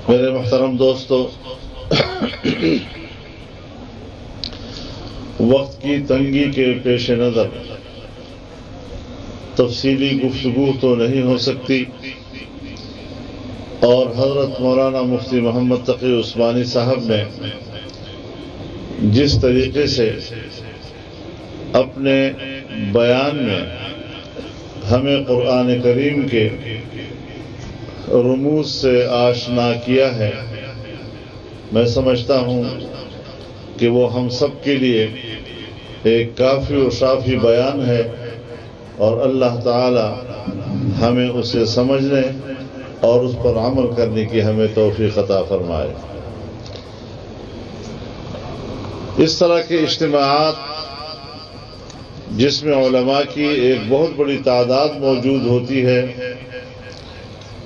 میرے محترم دوستو، وقت کی تنگی کے پیش نظر تفصیلی گفتگو تو نہیں ہو سکتی، اور حضرت مولانا مفتی محمد تقی عثمانی صاحب نے جس طریقے سے اپنے بیان میں ہمیں قرآن کریم کے رموز سے آشنا کیا ہے، میں سمجھتا ہوں کہ وہ ہم سب کے لیے ایک کافی و شافی بیان ہے، اور اللہ تعالی ہمیں اسے سمجھنے اور اس پر عمل کرنے کی ہمیں توفیق عطا فرمائے۔ اس طرح کے اجتماعات جس میں علماء کی ایک بہت بڑی تعداد موجود ہوتی ہے،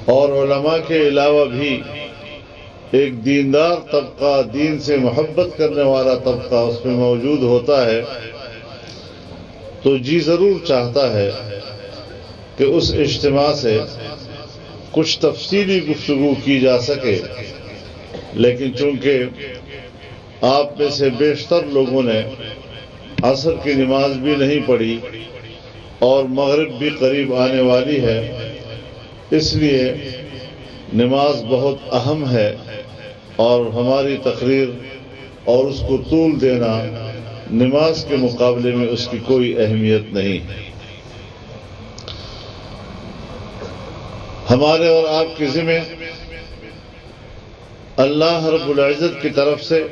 اور علماء کے علاوہ بھی ایک دیندار طبقہ، دین سے محبت کرنے والا طبقہ اس میں موجود ہوتا ہے، تو جی ضرور چاہتا ہے کہ اس اجتماع سے کچھ تفصیلی گفتگو کی جا سکے، لیکن چونکہ آپ میں سے بیشتر لوگوں نے عصر کی نماز بھی نہیں پڑھی اور مغرب بھی قریب آنے والی ہے، اس لیے نماز بہت اہم ہے، اور ہماری تقریر اور اس کو طول دینا نماز کے مقابلے میں اس کی کوئی اہمیت نہیں۔ ہمارے اور آپ کے ذمہ اللہ رب العزت کی طرف سے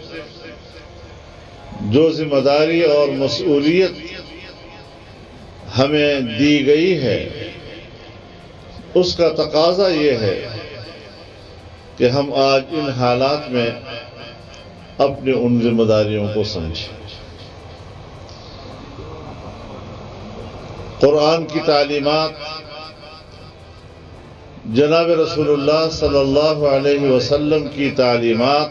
جو ذمہ داری اور مسئولیت ہمیں دی گئی ہے، اس کا تقاضا یہ ہے کہ ہم آج ان حالات میں اپنے ان ذمہ داریوں کو سمجھیں۔ قرآن کی تعلیمات، جناب رسول اللہ صلی اللہ علیہ وسلم کی تعلیمات،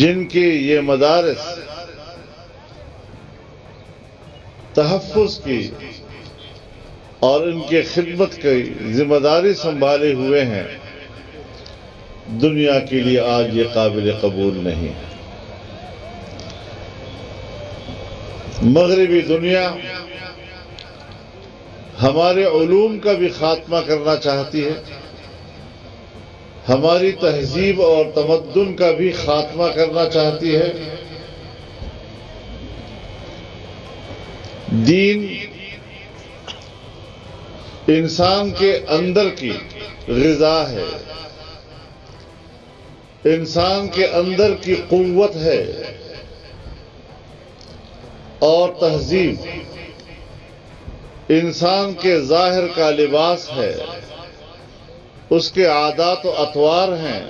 جن کے یہ مدارس تحفظ کی اور ان کے خدمت کی ذمہ داری سنبھالے ہوئے ہیں، دنیا کے لیے آج یہ قابل قبول نہیں۔ مغربی دنیا ہمارے علوم کا بھی خاتمہ کرنا چاہتی ہے، ہماری تہذیب اور تمدن کا بھی خاتمہ کرنا چاہتی ہے۔ دین انسان کے اندر کی غذا ہے، انسان کے اندر کی قوت ہے، اور تہذیب انسان کے ظاہر کا لباس ہے، اس کے عادات و اطوار ہیں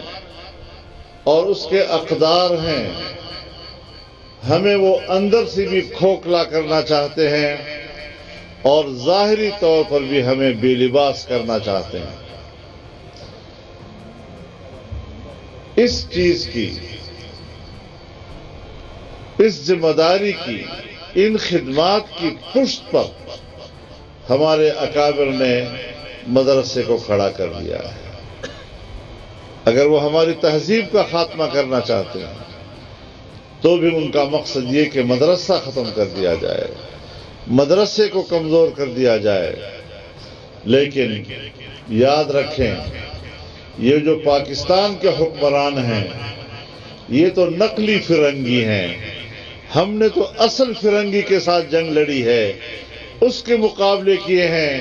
اور اس کے اقدار ہیں۔ ہمیں وہ اندر سے بھی کھوکھلا کرنا چاہتے ہیں اور ظاہری طور پر بھی ہمیں بے لباس کرنا چاہتے ہیں۔ اس چیز کی، اس ذمہ داری کی، ان خدمات کی پشت پر ہمارے اکابر نے مدرسے کو کھڑا کر دیا ہے۔ اگر وہ ہماری تہذیب کا خاتمہ کرنا چاہتے ہیں تو بھی ان کا مقصد یہ کہ مدرسہ ختم کر دیا جائے، مدرسے کو کمزور کر دیا جائے۔ لیکن یاد رکھیں، یہ جو پاکستان کے حکمران ہیں، یہ تو نقلی فرنگی ہیں۔ ہم نے تو اصل فرنگی کے ساتھ جنگ لڑی ہے، اس کے مقابلے کیے ہیں،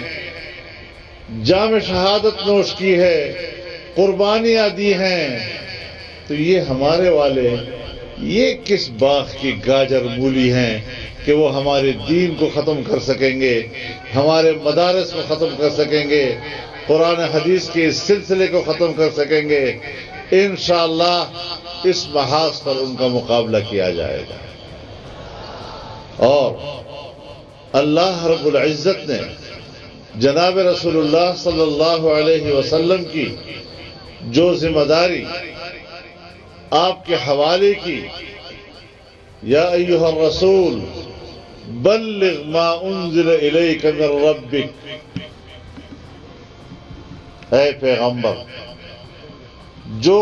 جام شہادت نوش کی ہے، قربانیاں دی ہیں۔ تو یہ ہمارے والے یہ کس باغ کی گاجر مولی ہیں کہ وہ ہمارے دین کو ختم کر سکیں گے، ہمارے مدارس کو ختم کر سکیں گے، قرآن حدیث کے اس سلسلے کو ختم کر سکیں گے؟ انشاءاللہ اس محاذ پر ان کا مقابلہ کیا جائے گا۔ اور اللہ رب العزت نے جناب رسول اللہ صلی اللہ علیہ وسلم کی جو ذمہ داری آپ کے حوالے کی، یا ایھا الرسول بلغ ما انزل الیک من ربک، اے پیغمبر جو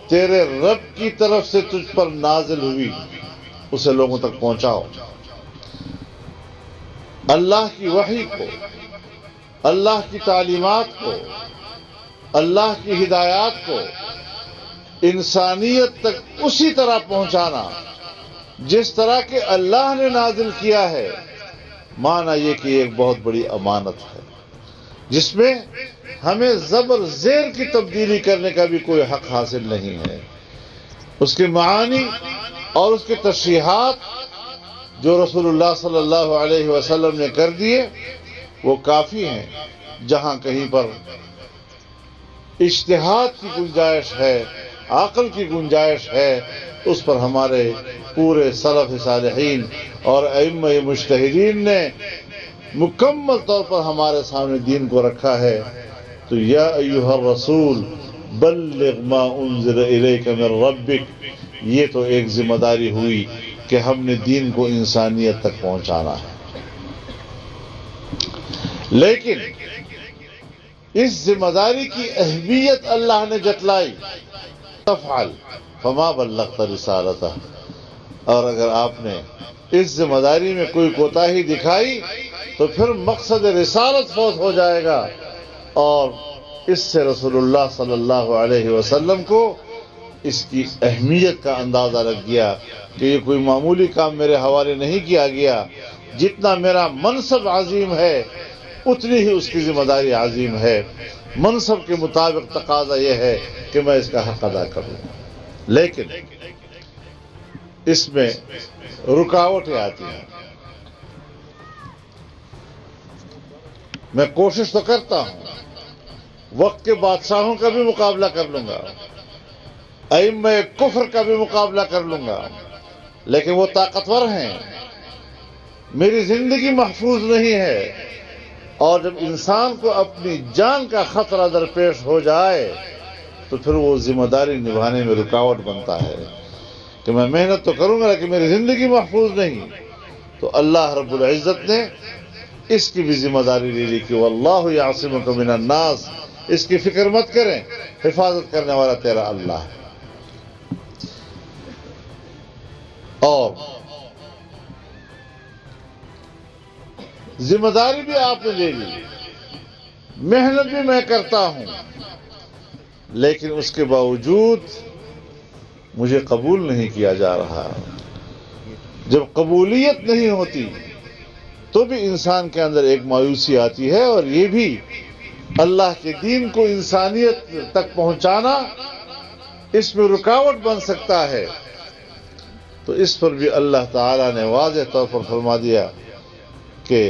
تیرے رب کی طرف سے تجھ پر نازل ہوئی اسے لوگوں تک پہنچاؤ. اللہ کی وحی کو، اللہ کی تعلیمات کو، اللہ کی ہدایات کو انسانیت تک اسی طرح پہنچانا جس طرح کہ اللہ نے نازل کیا ہے. معنی یہ کہ ایک بہت بڑی امانت ہے جس میں ہمیں زبر زیر کی تبدیلی کرنے کا بھی کوئی حق حاصل نہیں ہے. اس کے معانی اور اس کے تشریحات جو رسول اللہ صلی اللہ علیہ وسلم نے کر دیے وہ کافی ہیں. جہاں کہیں پر اجتہاد کی گنجائش ہے، عقل کی گنجائش ہے، اس پر ہمارے پورے سلف صالحین اور ائمہ مجتہدین نے مکمل طور پر ہمارے سامنے دین کو رکھا ہے. تو یا ایھا الرسول بلغ ما انزل الیک من ربک، یہ تو ایک ذمہ داری ہوئی کہ ہم نے دین کو انسانیت تک پہنچانا ہے. لیکن اس ذمہ داری کی اہمیت اللہ نے جتلائی، تفعل فما بلغت رسالتہ، اور اگر آپ نے اس ذمہ داری میں کوئی کوتاہی دکھائی تو پھر مقصد رسالت فوت ہو جائے گا. اور اس سے رسول اللہ صلی اللہ علیہ وسلم کو اس کی اہمیت کا اندازہ لگ گیا کہ یہ کوئی معمولی کام میرے حوالے نہیں کیا گیا. جتنا میرا منصب عظیم ہے اتنی ہی اس کی ذمہ داری عظیم ہے. منصب کے مطابق تقاضا یہ ہے کہ میں اس کا حق ادا کروں. لیکن اس میں رکاوٹیں آتی ہیں. میں کوشش تو کرتا ہوں، وقت کے بادشاہوں کا بھی مقابلہ کر لوں گا، ائمہ کفر کا بھی مقابلہ کر لوں گا، لیکن وہ طاقتور ہیں، میری زندگی محفوظ نہیں ہے. اور جب انسان کو اپنی جان کا خطرہ درپیش ہو جائے تو پھر وہ ذمہ داری نبھانے میں رکاوٹ بنتا ہے کہ میں محنت تو کروں گا لیکن میری زندگی محفوظ نہیں. تو اللہ رب العزت نے اس کی بھی ذمہ داری لے لی کہ واللہ یعصمک من الناس، اس کی فکر مت کریں، حفاظت کرنے والا تیرا اللہ ہے. اور ذمہ داری بھی آپ نے لے لی، محنت بھی میں کرتا ہوں، لیکن اس کے باوجود مجھے قبول نہیں کیا جا رہا. جب قبولیت نہیں ہوتی تو بھی انسان کے اندر ایک مایوسی آتی ہے، اور یہ بھی اللہ کے دین کو انسانیت تک پہنچانا اس میں رکاوٹ بن سکتا ہے. تو اس پر بھی اللہ تعالیٰ نے واضح طور پر فرما دیا کہ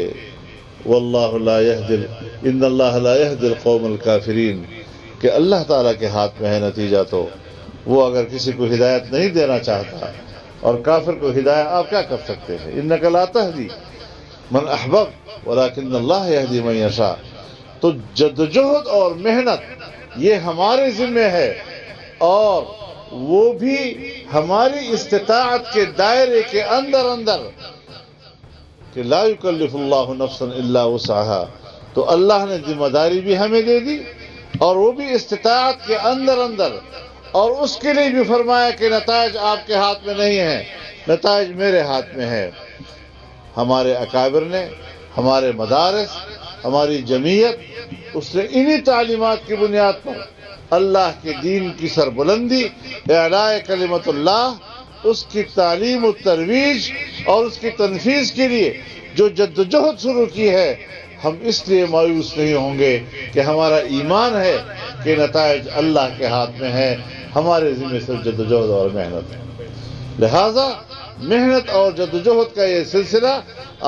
واللہ لا یہدی ان اللہ لا یہدی القوم الکافرین، کہ اللہ تعالیٰ کے ہاتھ میں ہے نتیجہ. تو وہ اگر کسی کو ہدایت نہیں دینا چاہتا اور کافر کو ہدایت آپ کیا کر سکتے ہیں؟ انک لا تہدی من احببت ولکن اللہ یہدی من یشاء. تو جدوجہد اور محنت یہ ہمارے ذمہ ہے، اور وہ بھی ہماری استطاعت کے دائرے کے اندر کہ لا یکلف اللہ نفسا الا وسعها. تو اللہ نے ذمہ داری بھی ہمیں دے دی اور وہ بھی استطاعت کے اندر، اور اس کے لیے بھی فرمایا کہ نتائج آپ کے ہاتھ میں نہیں ہیں، نتائج میرے ہاتھ میں ہے. ہمارے اکابر نے، ہمارے مدارس، ہماری جمعیت، اس نے انہی تعلیمات کی بنیاد پر اللہ کے دین کی سربلندی، اعلاء کلمت اللہ، اس کی تعلیم و ترویج اور اس کی تنفیذ کے لیے جو جدوجہد شروع کی ہے. ہم اس لیے مایوس نہیں ہوں گے کہ ہمارا ایمان ہے کہ نتائج اللہ کے ہاتھ میں ہے، ہمارے ذمہ صرف جدوجہد اور محنت ہے. لہذا محنت اور جدوجہد کا یہ سلسلہ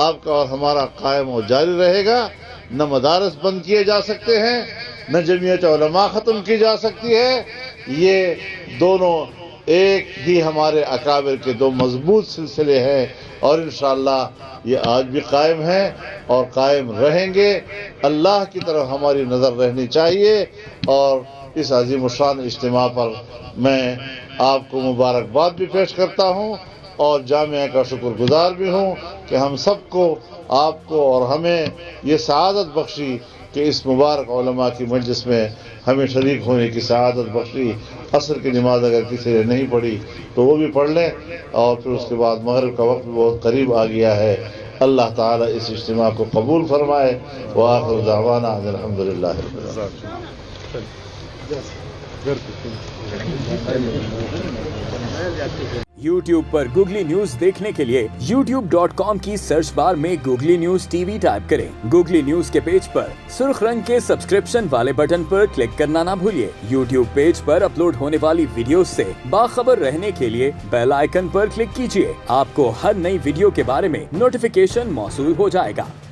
آپ کا اور ہمارا قائم و جاری رہے گا. نہ مدارس بند کیے جا سکتے ہیں، نہ جمعیت علماء ختم کی جا سکتی ہے. یہ دونوں ایک ہی ہمارے اکابر کے دو مضبوط سلسلے ہیں، اور انشاءاللہ یہ آج بھی قائم ہیں اور قائم رہیں گے. اللہ کی طرف ہماری نظر رہنی چاہیے. اور اس عظیم الشان اجتماع پر میں آپ کو مبارکباد بھی پیش کرتا ہوں اور جامعہ کا شکر گزار بھی ہوں کہ ہم سب کو، آپ کو اور ہمیں یہ سعادت بخشی کہ اس مبارک علماء کی مجلس میں ہمیں شریک ہونے کی سعادت بخشی. عصر کی نماز اگر کسی نے نہیں پڑھی تو وہ بھی پڑھ لیں، اور پھر اس کے بعد مغرب کا وقت بہت قریب آ گیا ہے. اللہ تعالیٰ اس اجتماع کو قبول فرمائے. وآخر دعوانا ان الحمد للہ رب العالمین. YouTube پر گوگلی نیوز دیکھنے کے لیے youtube.com کی سرچ بار میں googly news T V type کریں. گوگلی نیوز کے پیج پر سرخ رنگ کے سبسکرپشن والے بٹن پر کلک کرنا نہ بھولیے. YouTube پیج پر اپلوڈ ہونے والی ویڈیوز سے باخبر رہنے کے لیے بیل آئیکن پر کلک کیجیے. آپ کو ہر نئی ویڈیو کے بارے میں نوٹیفیکیشن موصول ہو جائے گا.